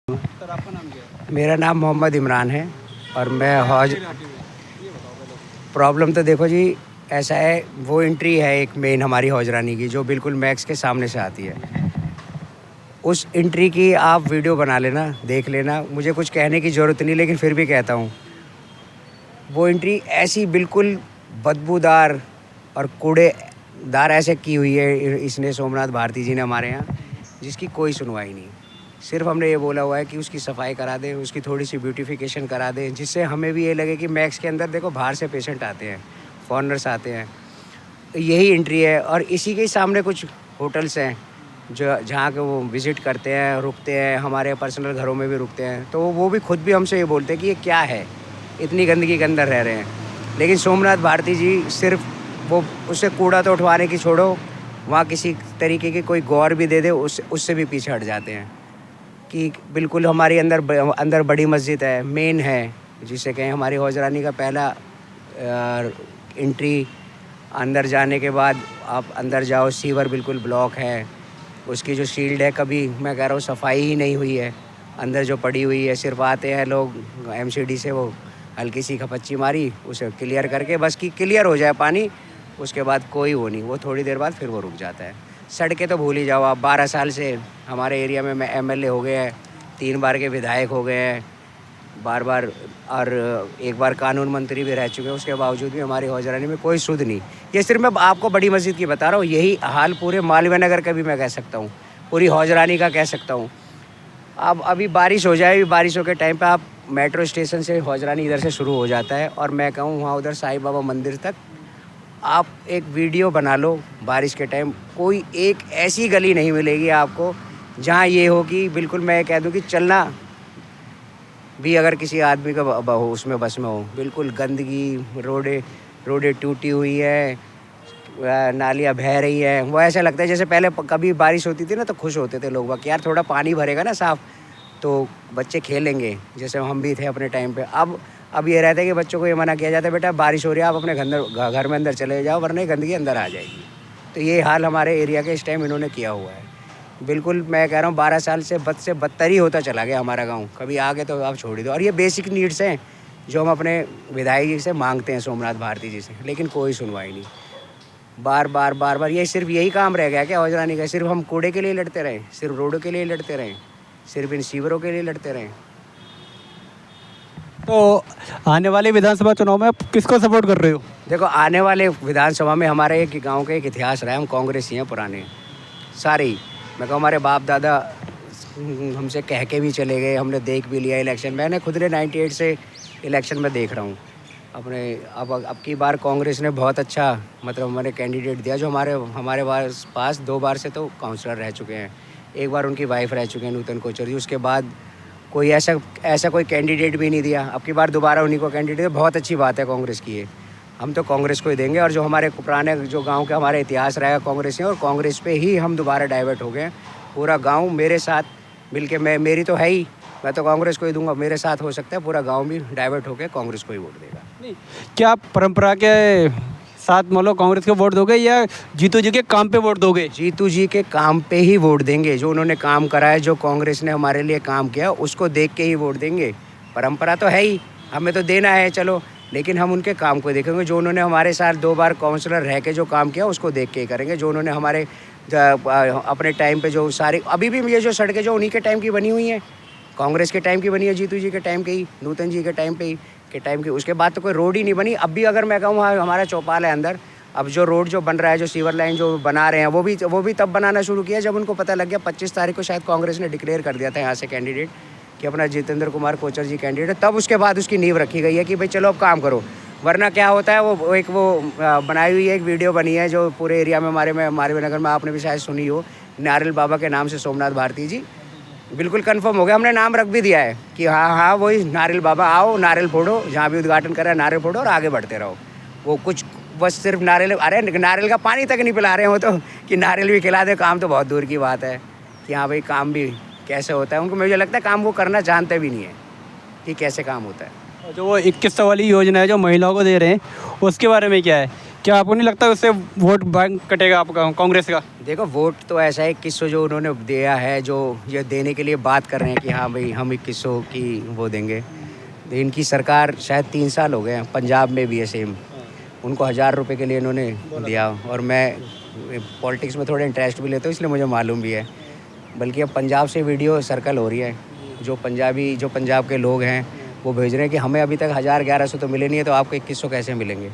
Sir आपका नाम क्या है? मेरा नाम मोहम्मद इमरान है और मैं हौज ये बताओ पहले। प्रॉब्लम तो देखो जी, ऐसा है, वो एंट्री है एक मेन हमारी हौजरानी की जो बिल्कुल मैक्स के सामने से आती है। उस एंट्री की आप वीडियो बना लेना, देख लेना, मुझे कुछ कहने की ज़रूरत नहीं, लेकिन फिर भी कहता हूँ। वो एंट्री ऐसी बिल्कुल बदबूदार और कूड़ेदार ऐसे की हुई है इसने, सोमनाथ भारती जी ने हमारे यहाँ, जिसकी कोई सुनवाई नहीं। सिर्फ हमने ये बोला हुआ है कि उसकी सफाई करा दें, उसकी थोड़ी सी ब्यूटिफिकेशन करा दें, जिससे हमें भी ये लगे कि मैक्स के अंदर देखो बाहर से पेशेंट आते हैं, फॉरेनर्स आते हैं, तो यही एंट्री है। और इसी के सामने कुछ होटल्स हैं जो जहाँ के वो विज़िट करते हैं, रुकते हैं, हमारे पर्सनल घरों में भी रुकते हैं, तो वो भी खुद भी हमसे ये बोलते हैं कि ये क्या है, इतनी गंदगी के अंदर रह रहे हैं। लेकिन सोमनाथ भारती जी सिर्फ वो, उससे कूड़ा तो उठवाने की छोड़ो, वहाँ किसी तरीके की कोई गौर भी दे दे उससे भी पीछे हट जाते हैं। कि बिल्कुल हमारी अंदर बड़ी मस्जिद है, मेन है, जिसे कहें हमारी हौजरानी का पहला एंट्री। अंदर जाने के बाद आप अंदर जाओ, सीवर बिल्कुल ब्लॉक है, उसकी जो शील्ड है, कभी मैं कह रहा हूँ सफाई ही नहीं हुई है, अंदर जो पड़ी हुई है। सिर्फ आते हैं लोग एमसीडी से, वो हल्की सी खपच्ची मारी, उसे क्लियर करके बस कि क्लियर हो जाए पानी, उसके बाद कोई वो नहीं, वो थोड़ी देर बाद फिर वो रुक जाता है। सड़कें तो भूल ही जाओ आप, 12 साल से हमारे एरिया में मैं एमएलए हो गए हैं, 3 बार के विधायक हो गए हैं, बार बार, और एक बार कानून मंत्री भी रह चुके हैं, उसके बावजूद भी हमारी हौजरानी में कोई सुध नहीं। ये सिर्फ मैं आपको बड़ी मस्जिद की बता रहा हूँ, यही हाल पूरे मालवीय नगर का भी मैं कह सकता हूँ, पूरी हौजरानी का कह सकता हूँ। अब अभी बारिश हो जाए, बारिशों के टाइम पे आप मेट्रो स्टेशन से हौजरानी इधर से शुरू हो जाता है, और मैं कहूँ वहाँ उधर साईं बाबा मंदिर तक आप एक वीडियो बना लो बारिश के टाइम, कोई एक ऐसी गली नहीं मिलेगी आपको जहाँ ये हो कि बिल्कुल मैं कह दूँ कि चलना भी अगर किसी आदमी का हो, उसमें बस में हो, बिल्कुल गंदगी, रोडें टूटी हुई है, नालियाँ बह रही है। वो ऐसा लगता है जैसे पहले कभी बारिश होती थी ना तो खुश होते थे लोग कि यार थोड़ा पानी भरेगा ना साफ़, तो बच्चे खेलेंगे, जैसे हम भी थे अपने टाइम पे। अब ये रहता है कि बच्चों को ये मना किया जाता है, बेटा बारिश हो रही है, आप अपने घर में अंदर चले जाओ, वरना ये गंदगी अंदर आ जाएगी। तो ये हाल हमारे एरिया के इस टाइम इन्होंने किया हुआ है। बिल्कुल मैं कह रहा हूँ 12 साल से बद से बदतर ही होता चला गया हमारा गाँव। कभी आगे तो आप छोड़ ही दो। और ये बेसिक नीड्स हैं जो हम अपने विधायक जी से मांगते हैं, सोमनाथ भारती जी से, लेकिन कोई सुनवाई नहीं। बार बार ये सिर्फ यही काम रह गया क्या हौजरानी का? सिर्फ हम कूड़े के लिए लड़ते रहें, सिर्फ रोडों के लिए लड़ते रहें, सिर्फ इन सीवरों के लिए लड़ते रहें? तो आने वाले विधानसभा चुनाव में आप किसको सपोर्ट कर रहे हो? देखो, आने वाले विधानसभा में हमारे एक गांव का एक इतिहास रहा है, हम कांग्रेसी हैं पुराने सारे ही। मैं कहूँ हमारे बाप दादा हमसे कह के भी चले गए, हमने देख भी लिया इलेक्शन। मैंने खुद ने 98 से इलेक्शन में देख रहा हूँ अपने। अब की बार कांग्रेस ने बहुत अच्छा मतलब हमारे कैंडिडेट दिया, जो हमारे पास 2 बार से तो काउंसलर रह चुके हैं, एक बार उनकी वाइफ रह चुके हैं नूतन कोचर जी, उसके बाद कोई ऐसा कोई कैंडिडेट भी नहीं दिया। अब की बार दोबारा उन्हीं को कैंडिडेट, बहुत अच्छी बात है कांग्रेस की, है हम तो कांग्रेस को ही देंगे। और जो हमारे पुराने जो गांव का हमारा इतिहास रहेगा कांग्रेस में, और कांग्रेस पे ही हम दोबारा डाइवर्ट हो गए। पूरा गांव मेरे साथ मिलके, मेरी तो है ही, मैं तो कांग्रेस को ही दूंगा, मेरे साथ हो सकता है पूरा गांव भी डाइवर्ट होकर कांग्रेस को ही वोट देगा। नहीं, क्या आप परंपरा के साथ मतलब कांग्रेस को वोट दोगे या जीतू जी के काम पे वोट दोगे? जीतू जी के काम पे ही वोट देंगे, जो उन्होंने काम करा है, जो कांग्रेस ने हमारे लिए काम किया, उसको देख के ही वोट देंगे। परंपरा तो है ही, हमें तो देना है चलो, लेकिन हम उनके काम को देखेंगे। जो उन्होंने हमारे साथ 2 बार काउंसलर रह के जो काम किया, उसको देख के ही करेंगे। जो उन्होंने हमारे अपने टाइम पे जो सारी, अभी भी ये जो सड़कें जो उन्हीं के टाइम की बनी हुई हैं, कांग्रेस के टाइम की बनी है, जीतू जी के टाइम के ही, नूतन जी के टाइम पे ही के टाइम की। उसके बाद तो कोई रोड ही नहीं बनी। अब भी अगर मैं कहूँ हमारा चौपाल है अंदर, अब जो रोड जो बन रहा है, जो सीवर लाइन जो बना रहे हैं, वो भी तब बनाना शुरू किया जब उनको पता लग गया 25 तारीख को शायद कांग्रेस ने डिक्लेयर कर दिया था यहाँ से कैंडिडेट कि अपना जितेंद्र कुमार कोचर जी कैंडिडेट। तब उसके बाद उसकी नींव रखी गई है कि भाई चलो अब काम करो। वरना क्या होता है, वो बनाई हुई है, एक वीडियो बनी है जो पूरे एरिया में हमारे नगर में आपने भी शायद सुनी हो, नारियल बाबा के नाम से सोमनाथ भारती जी। बिल्कुल कंफर्म हो गया, हमने नाम रख भी दिया है कि हाँ वही नारियल बाबा, आओ नारियल फोड़ो, जहाँ भी उद्घाटन करा नारियल फोड़ो और आगे बढ़ते रहो। वो कुछ बस सिर्फ नारियल, अरे नारियल का पानी तक नहीं पिला रहे हो तो कि नारियल भी खिला दे, काम तो बहुत दूर की बात है कि हाँ भाई काम भी कैसे होता है। उनको मुझे लगता है काम वो करना जानते भी नहीं है कि कैसे काम होता है। और जो वो 2100 वाली योजना है जो महिलाओं को दे रहे हैं, उसके बारे में क्या है? क्या आपको नहीं लगता उससे वोट बैंक कटेगा आपका कांग्रेस का? देखो वोट तो ऐसा है 2100 जो उन्होंने दिया है, जो ये देने के लिए बात कर रहे हैं कि हाँ भाई हम 2100 की वो देंगे। इनकी सरकार शायद 3 साल हो गए हैं, पंजाब में भी है सेम, उनको 1000 रुपये के लिए इन्होंने दिया। और मैं पॉलिटिक्स में थोड़ा इंटरेस्ट भी लेता हूँ, इसलिए मुझे मालूम भी है। बल्कि अब पंजाब से वीडियो सर्कल हो रही है, जो पंजाब के लोग हैं वो भेज रहे हैं कि हमें अभी तक 1000-1100 तो मिले नहीं है, तो आपको 2100 कैसे मिलेंगे।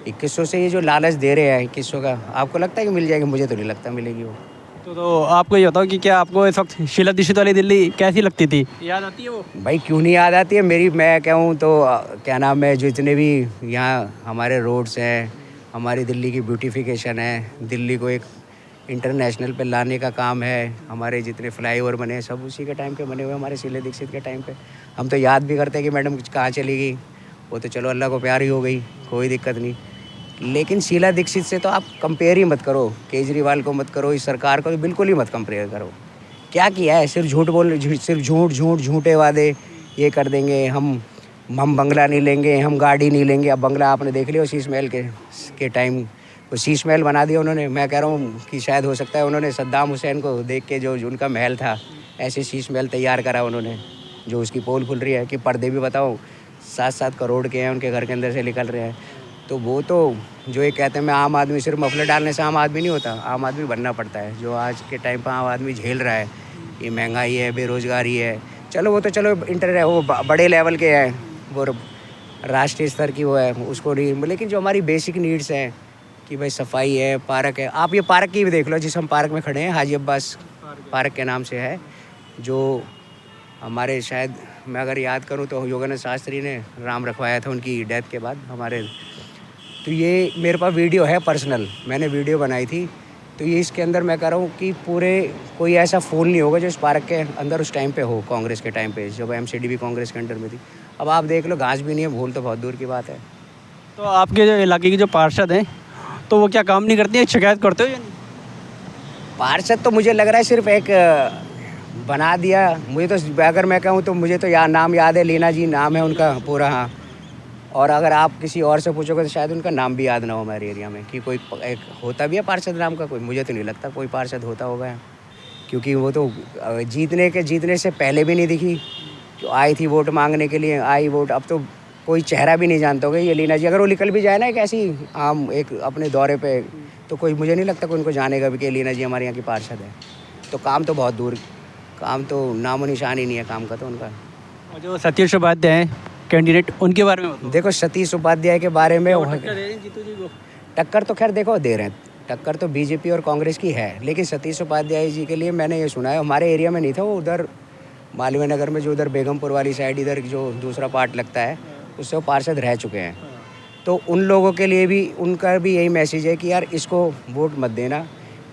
2100 से ये जो लालच दे रहे हैं 2100 का, आपको लगता है कि मिल जाएगी? मुझे तो नहीं लगता मिलेगी वो। तो आपको ये बताओ कि क्या आपको इस वक्त शीला दीक्षित वाली दिल्ली कैसी लगती थी? याद आती है वो? भाई क्यों नहीं याद आती है मेरी, मैं कहूँ तो क्या नाम है, जितने भी यहाँ हमारे रोड्स हैं, हमारी दिल्ली की ब्यूटिफिकेशन है, दिल्ली को एक इंटरनेशनल पे लाने का काम है, हमारे जितने फ्लाईओवर बने हैं सब उसी के टाइम पे बने हुए, हमारे शीला दीक्षित के टाइम पे। हम तो याद भी करते हैं कि मैडम कहाँ चली गई, वो तो चलो अल्लाह को प्यार ही हो गई, कोई दिक्कत नहीं। लेकिन शीला दीक्षित से तो आप कंपेयर ही मत करो, केजरीवाल को मत करो, इस सरकार को तो बिल्कुल ही मत कंपेयर करो। क्या किया है? सिर्फ झूठे वादे, ये कर देंगे, हम बंगला नहीं लेंगे, हम गाड़ी नहीं लेंगे। अब बंगला आपने देख लिया शीश महल के टाइम, वो शीश महल बना दिया उन्होंने। मैं कह रहा हूँ कि शायद हो सकता है उन्होंने सद्दाम हुसैन को देख के जो उनका महल था, ऐसे शीश महल तैयार करा उन्होंने, जो उसकी पोल खुल रही है कि पर्दे भी बताओ 7-7 करोड़ के हैं, उनके घर के अंदर से निकल रहे हैं। तो वो तो जो ये कहते हैं मैं आम आदमी, सिर्फ मफलर डालने से आम आदमी नहीं होता, आम आदमी बनना पड़ता है। जो आज के टाइम पर आम आदमी झेल रहा है, ये महंगाई है, बेरोज़गारी है, चलो वो तो चलो वो बड़े लेवल के हैं, वो राष्ट्रीय स्तर की वो है, उसको नहीं। लेकिन जो हमारी बेसिक नीड्स हैं कि भाई सफाई है, पार्क है, आप ये पार्क की भी देख लो, जिस हम पार्क में खड़े हैं, हाजी अब्बास पार्क के नाम से है, जो हमारे शायद मैं अगर याद करूं तो योगानंद शास्त्री ने नाम रखवाया था उनकी डेथ के बाद हमारे। तो ये मेरे पास वीडियो है पर्सनल, मैंने वीडियो बनाई थी। तो ये इसके अंदर मैं कह रहा हूँ कि पूरे कोई ऐसा फ़ोन नहीं होगा जो इस पार्क के अंदर उस टाइम पे हो, कांग्रेस के टाइम पे, जब एमसीडी भी कांग्रेस के अंडर में थी। अब आप देख लो, घास भी नहीं है, भूल तो बहुत दूर की बात है। तो आपके जो इलाके की जो पार्षद हैं, तो वो क्या काम नहीं करती है? शिकायत करते हो या नहीं? पार्षद तो मुझे लग रहा है सिर्फ एक बना दिया। मुझे तो अगर मैं कहूँ तो मुझे तो नाम याद है, लीना जी नाम है उनका पूरा, हाँ। और अगर आप किसी और से पूछोगे तो शायद उनका नाम भी याद ना हो हमारे एरिया में, कि कोई एक होता भी है पार्षद नाम का कोई, मुझे तो नहीं लगता कोई पार्षद होता होगा, क्योंकि वो तो जीतने से पहले भी नहीं दिखी, जो आई थी वोट मांगने के लिए, आई वोट, अब तो कोई चेहरा भी नहीं जानता होगा ये लीना जी। अगर वो निकल भी जाए ना एक ऐसी आम एक अपने दौरे पे, तो कोई मुझे नहीं लगता कोई उनको जानेगा भी कि लीना जी हमारे यहाँ की पार्षद है। तो काम तो बहुत दूर, काम तो नामो निशान ही नहीं है काम का तो उनका। और जो सतीश उपाध्याय हैं कैंडिडेट, उनके बारे में बताओ। देखो सतीश उपाध्याय के बारे में टक्कर दे रहे हैं जीतू जी को? टक्कर तो खैर देखो दे रहे हैं, टक्कर तो बीजेपी और कांग्रेस की है, लेकिन सतीश उपाध्याय जी के लिए मैंने ये सुना है, हमारे एरिया में नहीं था वो, उधर मालवीय नगर में जो उधर बेगमपुर वाली साइड, इधर जो दूसरा पार्ट लगता है, उससे वो पार्षद रह चुके हैं। तो उन लोगों के लिए भी उनका भी यही मैसेज है कि यार इसको वोट मत देना,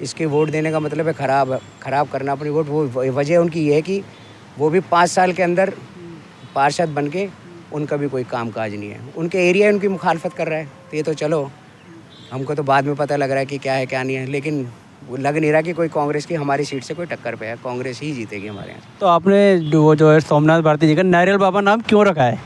इसके वोट देने का मतलब है ख़राब करना अपनी वोट। वो वजह उनकी ये है कि वो भी 5 साल के अंदर पार्षद बन के उनका भी कोई काम काज नहीं है, उनके एरिया उनकी मुखालफत कर रहा है। तो ये तो चलो हमको तो बाद में पता लग रहा है कि क्या है क्या नहीं है, लेकिन वो लग नहीं रहा कि कोई कांग्रेस की हमारी सीट से कोई टक्कर पे है, कांग्रेस ही जीतेगी हमारे यहाँ। तो आपने वो जो है सोमनाथ भारती जी का नारियल बाबा नाम क्यों रखा है?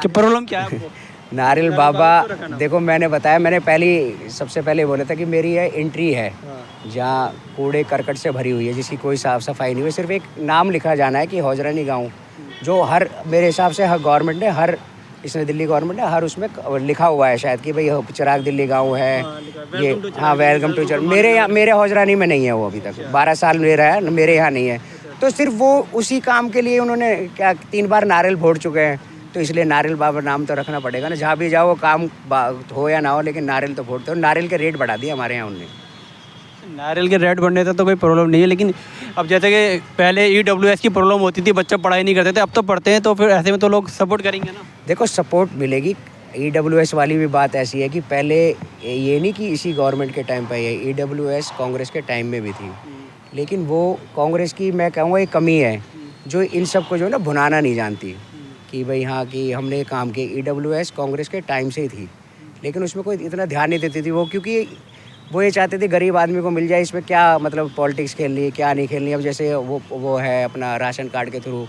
कि प्रॉब्लम क्या है आपको? नारियल बाबा देखो मैंने बताया, मैंने सबसे पहले बोला था कि मेरी ये एंट्री है जहाँ कूड़े करकट से भरी हुई है, जिसकी कोई साफ़ सफाई नहीं हुई, सिर्फ एक नाम लिखा जाना है कि हौजरानी गाँव, जो हर मेरे हिसाब से हर गवर्नमेंट ने, हर इसने दिल्ली गवर्नमेंट ने हर उसमें लिखा हुआ है शायद कि भाई चिराग दिल्ली गाँव है ये, हाँ वेलकम टू चिराग। मेरे हौजरानी में नहीं है वो, अभी तक 12 साल में रहा है, मेरे यहाँ नहीं है। तो सिर्फ वो उसी काम के लिए उन्होंने क्या 3 बार नारियल फोड़ चुके हैं, तो इसलिए नारियल बाबा नाम तो रखना पड़ेगा ना, जहाँ भी जाओ वो काम हो या ना हो, लेकिन नारियल तो फोड़ते हो। नारियल के रेट बढ़ा दिए हमारे यहाँ उनने। नारियल के रेट बढ़ने से तो कोई प्रॉब्लम नहीं है, लेकिन अब जैसे कि पहले EWS की प्रॉब्लम होती थी, बच्चे पढ़ाई नहीं करते थे, अब तो पढ़ते हैं, तो फिर ऐसे में तो लोग सपोर्ट करेंगे ना। देखो सपोर्ट मिलेगी, EWS वाली भी बात ऐसी है कि पहले ये नहीं कि इसी गवर्नमेंट के टाइम पर है, EWS कांग्रेस के टाइम में भी थी, लेकिन वो कांग्रेस की मैं कहूँगा एक कमी है, जो इन सब को जो है ना भुनाना नहीं जानती कि भाई हाँ कि हमने काम किया। EWS कांग्रेस के टाइम से ही थी, लेकिन उसमें कोई इतना ध्यान नहीं देती थी वो, क्योंकि वो ये चाहते थे गरीब आदमी को मिल जाए, इसमें क्या मतलब पॉलिटिक्स खेलनी है क्या नहीं खेलनी। अब जैसे वो है अपना राशन कार्ड के थ्रू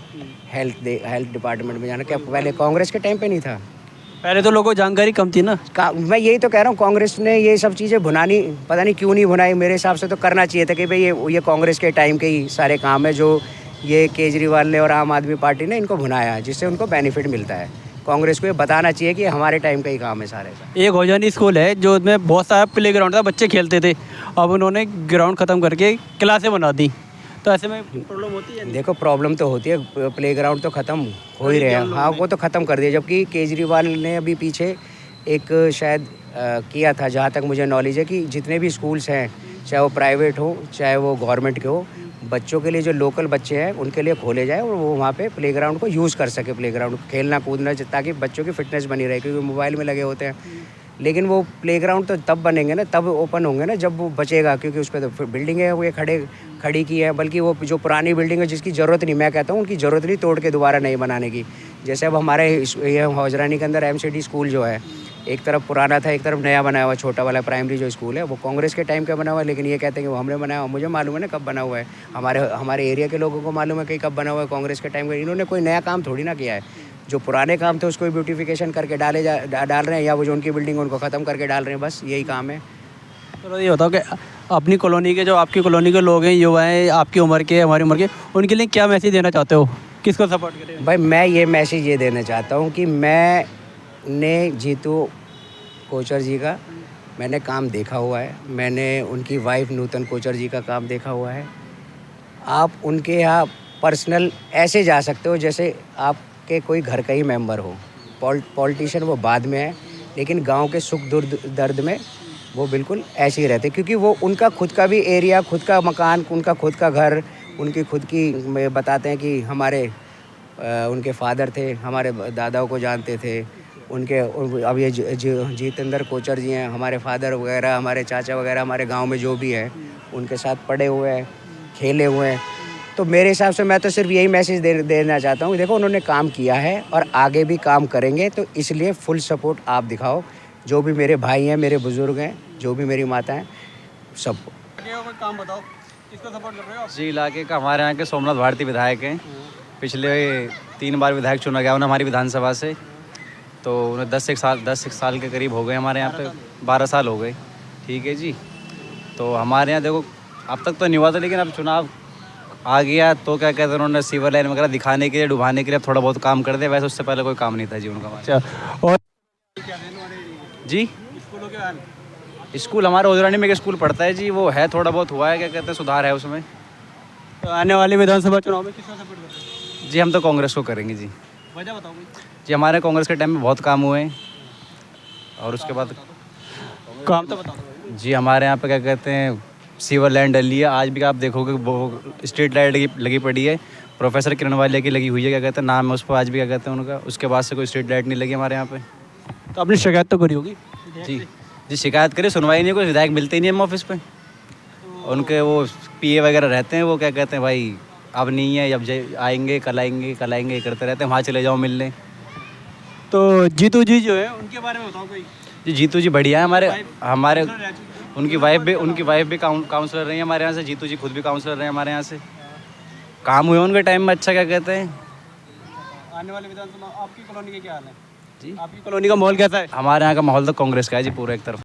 हेल्थ डिपार्टमेंट में जाना, क्या पहले कांग्रेस के टाइम पे नहीं था? पहले तो लोगों को जानकारी कम थी ना। मैं यही तो कह रहा हूँ, कांग्रेस ने ये सब चीज़ें भुनानी, पता नहीं क्यों नहीं भुनाई। मेरे हिसाब से तो करना चाहिए था कि भाई ये कांग्रेस के टाइम के ही सारे काम है जो ये केजरीवाल ने और आम आदमी पार्टी ने इनको भुनाया है, जिससे उनको बेनिफिट मिलता है। कांग्रेस को ये बताना चाहिए कि हमारे टाइम का ही काम है सारे का। एक हौजानी स्कूल है जो में बहुत सारा प्ले ग्राउंड था, बच्चे खेलते थे, अब उन्होंने ग्राउंड ख़त्म करके क्लासें बना दी। तो ऐसे में प्रॉब्लम होती है। देखो प्रॉब्लम तो होती है, प्लेग्राउंड तो ख़त्म हो ही रहे हैं। हाँ, वो तो ख़त्म कर दिया, जबकि केजरीवाल ने अभी पीछे एक शायद किया था, जहाँ तक मुझे नॉलेज है, कि जितने भी स्कूल्स हैं, चाहे वो प्राइवेट हो चाहे वो गवर्नमेंट के हो, बच्चों के लिए जो लोकल बच्चे हैं उनके लिए खोले जाए और वो वहाँ पे प्लेग्राउंड को यूज़ कर सके, प्लेग्राउंड खेलना कूदना, ताकि बच्चों की फिटनेस बनी रहे, क्योंकि मोबाइल में लगे होते हैं। लेकिन वो प्लेग्राउंड तो तब बनेंगे ना, तब ओपन होंगे ना जब वो बचेगा, क्योंकि उस पर तो बिल्डिंग है वो ये खड़ी की है। बल्कि वो जो पुरानी बिल्डिंग है जिसकी ज़रूरत नहीं, मैं कहता हूँ उनकी ज़रूरत नहीं तोड़ के दोबारा नई बनाने की। जैसे अब हमारे ये हौजरानी के अंदर MCD स्कूल जो है, एक तरफ पुराना था, एक तरफ नया बनाया हुआ छोटा वाला प्राइमरी जो स्कूल है, वो कांग्रेस के टाइम का बना हुआ है। लेकिन ये कहते हैं कि वो हमने बनाया हुआ। मुझे मालूम है ना कब बना हुआ है, हमारे एरिया के लोगों को मालूम है कि कब बना हुआ है, कांग्रेस के टाइम का। इन्होंने कोई नया काम थोड़ी ना किया है। जो पुराने काम थे उसको ब्यूटिफिकेशन करके डाल रहे हैं, या वो जो उनकी बिल्डिंग उनको ख़त्म करके डाल रहे हैं, बस यही काम है। तो ये बताओ कि अपनी कॉलोनी के, जो आपकी कॉलोनी के लोग हैं, युवा हैं, आपकी उम्र के, हमारी उम्र के, उनके लिए क्या मैसेज देना चाहते हो? किसको सपोर्ट करें? भाई मैं ये मैसेज ये देना चाहता हूँ कि मैंने जीतू कोचर जी का मैंने काम देखा हुआ है, मैंने उनकी वाइफ नूतन कोचर जी का काम देखा हुआ है। आप उनके यहाँ पर्सनल ऐसे जा सकते हो जैसे आपके कोई घर का ही मेंबर हो। पॉलिटिशियन वो बाद में है, लेकिन गांव के सुख दर्द में वो बिल्कुल ऐसे ही रहते, क्योंकि वो उनका खुद का भी एरिया, खुद का मकान, उनका खुद का घर, उनकी खुद की, बताते हैं कि हमारे उनके फादर थे, हमारे दादाओं को जानते थे उनके। अब ये जितेंद्र कोचर जी हैं, हमारे फादर वगैरह, हमारे चाचा वगैरह, हमारे गांव में जो भी है उनके साथ पढ़े हुए हैं, खेले हुए हैं। तो मेरे हिसाब से मैं तो सिर्फ यही मैसेज देना चाहता हूँ, देखो उन्होंने काम किया है और आगे भी काम करेंगे, तो इसलिए फुल सपोर्ट आप दिखाओ। जो भी मेरे भाई हैं, मेरे बुज़ुर्ग हैं, जो भी मेरी माता हैं, सबको। कोई काम बताओ, किसको सपोर्ट कर रहे हो? जी, इलाके का हमारे यहाँ के सोमनाथ भारती विधायक हैं। पिछले 3 बार विधायक चुना गया उन्हें हमारी विधानसभा से। तो उन्हें 10 साल के करीब हो गए हमारे यहाँ पे, 12 साल हो गए। ठीक है जी। तो हमारे यहाँ देखो अब तक तो नहीं हुआ था, लेकिन अब चुनाव आ गया तो क्या कहते हैं, उन्होंने सीवर लाइन वगैरह दिखाने के लिए, डुबाने के लिए थोड़ा बहुत काम कर दिया। वैसे उससे पहले कोई काम नहीं था जी उनका। अच्छा, और जी, स्कूलों के हाल? स्कूल हमारे ओजरानी में एक स्कूल पढ़ता है जी, वो है थोड़ा बहुत हुआ है, क्या कहते हैं, सुधार है उसमें। तो आने वाले विधानसभा चुनाव में किसको सपोर्ट कर रहे हो? जी, हम तो कांग्रेस को करेंगे जी। वजह बताओ भाई। जी, हमारे कांग्रेस के टाइम में बहुत काम हुए हैं। और उसके बाद काम तो बताओ भाई। जी, हमारे यहाँ पे क्या कहते हैं, सीवर लाइन डली है। आज भी आप देखोगे वो स्ट्रीट लाइट लगी पड़ी है, प्रोफेसर किरण वालिया की लगी हुई है, क्या कहते हैं, नाम है उस पर, आज भी क्या कहते हैं उनका। उसके बाद से कोई स्ट्रीट लाइट नहीं लगी हमारे यहाँ पे। तो आपने शिकायत तो करी होगी? जी जी, शिकायत करी, सुनवाई नहीं, कोई विधायक मिलते ही नहीं हम ऑफिस पे। उनके वो PA वगैरह रहते हैं, वो क्या कहते हैं, भाई अब नहीं है, अब आएंगे, कल आएंगे, कल आएंगे, ये करते रहते हैं। वहाँ चले जाओ मिलने। तो जीतू जी जो है उनके बारे में बताओ कोई। जी, जीतू जी बढ़िया है हमारे उनकी वाइफ भी काउंसलर रही है हमारे यहाँ से। जीतू जी खुद भी काउंसलर रहे हैं हमारे यहाँ से। काम हुए उनके टाइम में, अच्छा क्या कहते हैं। आने वाले विधानसभा आपकी कॉलोनी के क्या हाल है जी, आपकी कॉलोनी का माहौल कैसा है? हमारे यहाँ का माहौल तो कांग्रेस का है जी, पूरा एक तरफ।